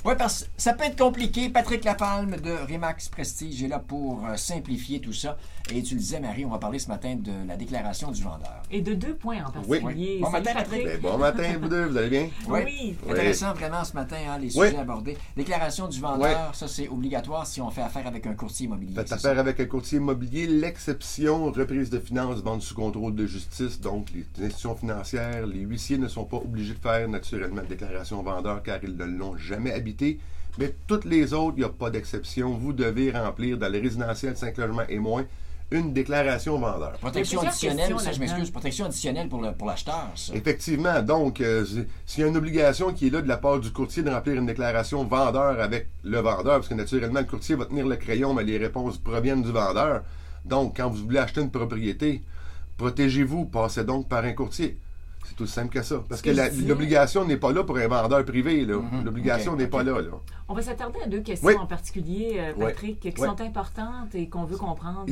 Oui, parce que ça peut être compliqué. Patrick Lapalme de Remax Prestige est là pour simplifier tout ça. Et tu le disais, Marie, on va parler ce matin de la déclaration du vendeur. Et de 2 points en particulier. Oui. Bon matin, Patrick. Ben, bon matin, vous deux, vous allez bien? Oui. Intéressant vraiment ce matin, hein, les sujets abordés. Déclaration du vendeur, ça c'est obligatoire si on fait affaire avec un courtier immobilier. Faites affaire avec un courtier immobilier. L'exception, reprise de finances, vente sous contrôle de justice. Donc, les institutions financières, les huissiers ne sont pas obligés de faire naturellement de déclaration vendeur car ils ne l'ont jamais habité. Mais toutes les autres, il n'y a pas d'exception. Vous devez remplir dans les résidentiels 5 logements et moins une déclaration vendeur. Protection additionnelle, ça je m'excuse, protection additionnelle pour l'acheteur, ça. Effectivement, donc, s'il y a une obligation qui est là de la part du courtier de remplir une déclaration vendeur avec le vendeur, parce que naturellement, le courtier va tenir le crayon, mais les réponses proviennent du vendeur. Donc, quand vous voulez acheter une propriété, protégez-vous, passez donc par un courtier. C'est tout simple que ça. Parce que l'obligation n'est pas là pour un vendeur privé. L'obligation n'est pas là. On va s'attarder à 2 questions en particulier, Patrick, qui sont importantes et qu'on veut comprendre.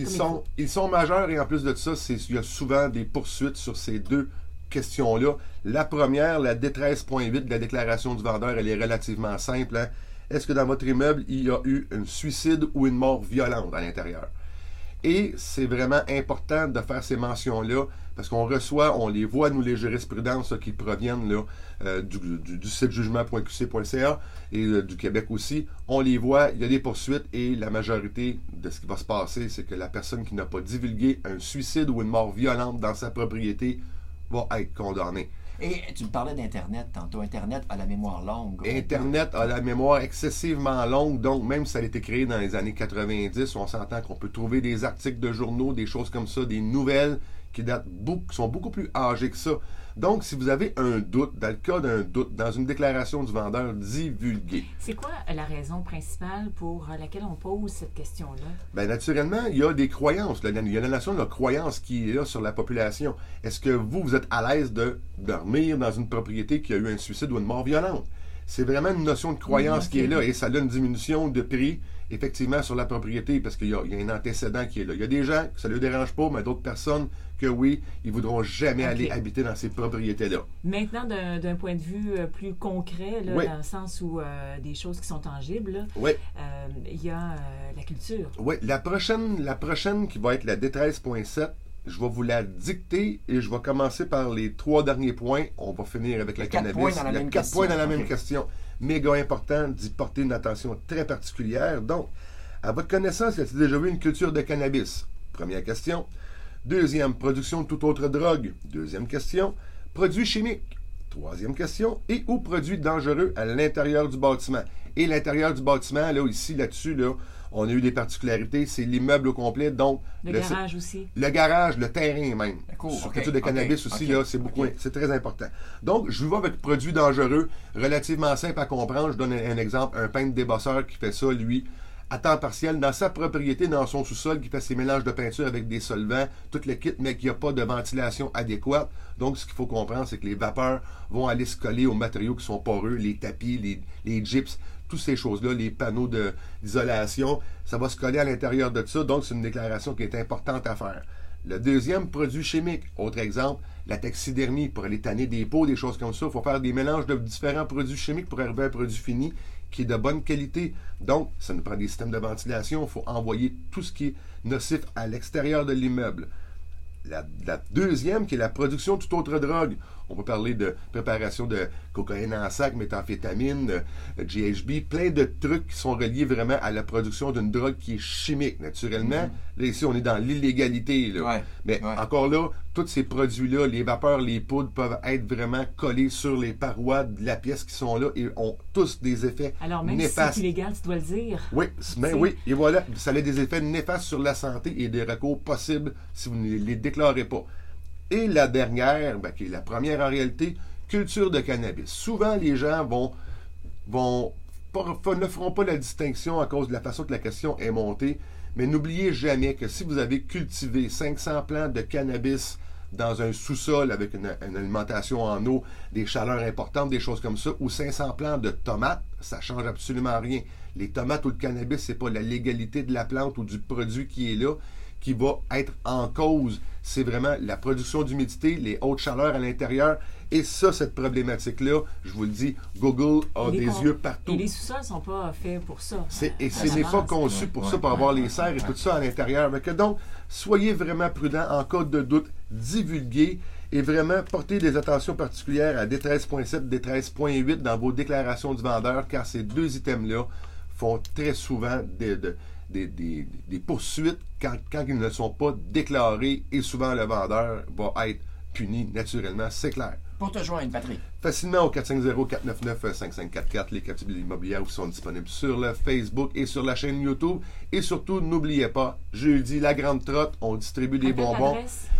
Ils sont majeurs et en plus de ça, il y a souvent des poursuites sur ces 2 questions-là. La première, la D13.8 de la déclaration du vendeur, elle est relativement simple. Hein? Est-ce que dans votre immeuble, il y a eu un suicide ou une mort violente à l'intérieur? Et c'est vraiment important de faire ces mentions-là parce qu'on reçoit, on les voit, nous, les jurisprudences qui proviennent là, du site jugement.qc.ca et du Québec aussi. On les voit, il y a des poursuites et la majorité de ce qui va se passer, c'est que la personne qui n'a pas divulgué un suicide ou une mort violente dans sa propriété va être condamnée. Et tu me parlais d'Internet tantôt. Internet a la mémoire longue. Internet a la mémoire excessivement longue, donc même si ça a été créé dans les années 90, on s'entend qu'on peut trouver des articles de journaux, des choses comme ça, des nouvelles qui sont beaucoup plus âgées que ça. Donc, si vous avez un doute, dans le cas d'un doute, dans une déclaration du vendeur, divulguez. C'est quoi la raison principale pour laquelle on pose cette question-là? Bien, naturellement, il y a des croyances. Il y a la notion de la croyance qui est là sur la population. Est-ce que vous êtes à l'aise de dormir dans une propriété qui a eu un suicide ou une mort violente? C'est vraiment une notion de croyance qui est là et ça a une diminution de prix, effectivement, sur la propriété parce qu'il y a un antécédent qui est là. Il y a des gens que ça ne les dérange pas, mais d'autres personnes que oui, ils ne voudront jamais aller habiter dans ces propriétés-là. Maintenant, d'un point de vue plus concret, là, dans le sens où des choses qui sont tangibles, il y a la culture. Oui, la prochaine qui va être la D13.7, je vais vous la dicter et je vais commencer par les 3 derniers points. On va finir avec le cannabis. Il y a 4 points dans la même question. Méga important d'y porter une attention très particulière. Donc, à votre connaissance, y a-t-il déjà vu une culture de cannabis? Première question. Deuxième, production de toute autre drogue. Deuxième question. Produits chimiques. Troisième question. Et ou produits dangereux à l'intérieur du bâtiment. Et l'intérieur du bâtiment, là, ici, là-dessus, là, on a eu des particularités. C'est l'immeuble au complet. Donc, le garage aussi. Le garage, le terrain même. Sur culture de cannabis aussi, là, c'est très important. Donc, je vous vois avec produits dangereux, relativement simple à comprendre. Je donne un exemple. Un peintre débosseur qui fait ça, lui, à temps partiel, dans sa propriété, dans son sous-sol, qui fait ses mélanges de peinture avec des solvants, tout le kit, mais qu'il n'y a pas de ventilation adéquate. Donc, ce qu'il faut comprendre, c'est que les vapeurs vont aller se coller aux matériaux qui sont poreux, les tapis, les gyps, toutes ces choses-là, les panneaux d'isolation, ça va se coller à l'intérieur de ça. Donc, c'est une déclaration qui est importante à faire. Le deuxième, produit chimique. Autre exemple, la taxidermie, pour aller tanner des peaux, des choses comme ça. Il faut faire des mélanges de différents produits chimiques pour arriver à un produit fini qui est de bonne qualité. Donc, ça nous prend des systèmes de ventilation. Il faut envoyer tout ce qui est nocif à l'extérieur de l'immeuble. La deuxième, qui est la production de toute autre drogue. On peut parler de préparation de cocaïne en sac, méthamphétamine, GHB, plein de trucs qui sont reliés vraiment à la production d'une drogue qui est chimique, naturellement. Là, ici, on est dans l'illégalité. Mais encore là, tous ces produits-là, les vapeurs, les poudres, peuvent être vraiment collés sur les parois de la pièce qui sont là et ont tous des effets néfastes. Alors, même si c'est illégal, tu dois le dire. Oui, et voilà, ça a des effets néfastes sur la santé et des recours possibles si vous ne les déclarez pas. Et la dernière, qui est la première en réalité, culture de cannabis. Souvent, les gens ne feront pas la distinction à cause de la façon que la question est montée, mais n'oubliez jamais que si vous avez cultivé 500 plants de cannabis dans un sous-sol avec une alimentation en eau, des chaleurs importantes, des choses comme ça, ou 500 plants de tomates, ça ne change absolument rien. Les tomates ou le cannabis, ce n'est pas la légalité de la plante ou du produit qui est là qui va être en cause. C'est vraiment la production d'humidité, les hautes chaleurs à l'intérieur. Et ça, cette problématique-là, je vous le dis, Google a des yeux partout. Et les sous-sols ne sont pas faits pour ça. Et ce n'est pas conçu pour ça, pour avoir les serres et tout ça à l'intérieur. Donc, soyez vraiment prudents en cas de doute, divulguez et vraiment portez des attentions particulières à D13.7, D13.8 dans vos déclarations du vendeur, car ces deux items-là font très souvent des poursuites quand ils ne sont pas déclarés et souvent le vendeur va être puni naturellement, c'est clair. Pour te joindre, Patrick. Facilement au 450-499-5544. Les capsules immobilières sont disponibles sur le Facebook et sur la chaîne YouTube. Et surtout, n'oubliez pas, jeudi, la Grande Trotte, on distribue des bonbons.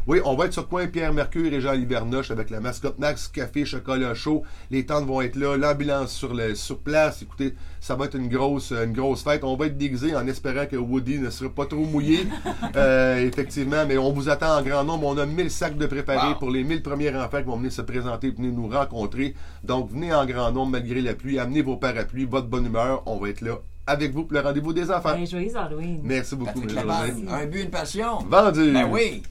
Oui, on va être sur coin Pierre-Mercure et Jean-Libernoche avec la mascotte Max Café, chocolat chaud. Les tentes vont être là, l'ambulance sur place. Écoutez, ça va être une grosse fête. On va être déguisés en espérant que Woody ne sera pas trop mouillé. Effectivement, mais on vous attend en grand nombre. On a 1000 sacs de préparés pour les 1000 premiers enfants qui vont venir se présenter, venir nous rencontrer. Donc, venez en grand nombre malgré la pluie. Amenez vos parapluies, votre bonne humeur. On va être là avec vous pour le rendez-vous des enfants. Joyeux Halloween. Merci beaucoup. Patrick Laballe, un but, une passion. Vendu. Ben oui.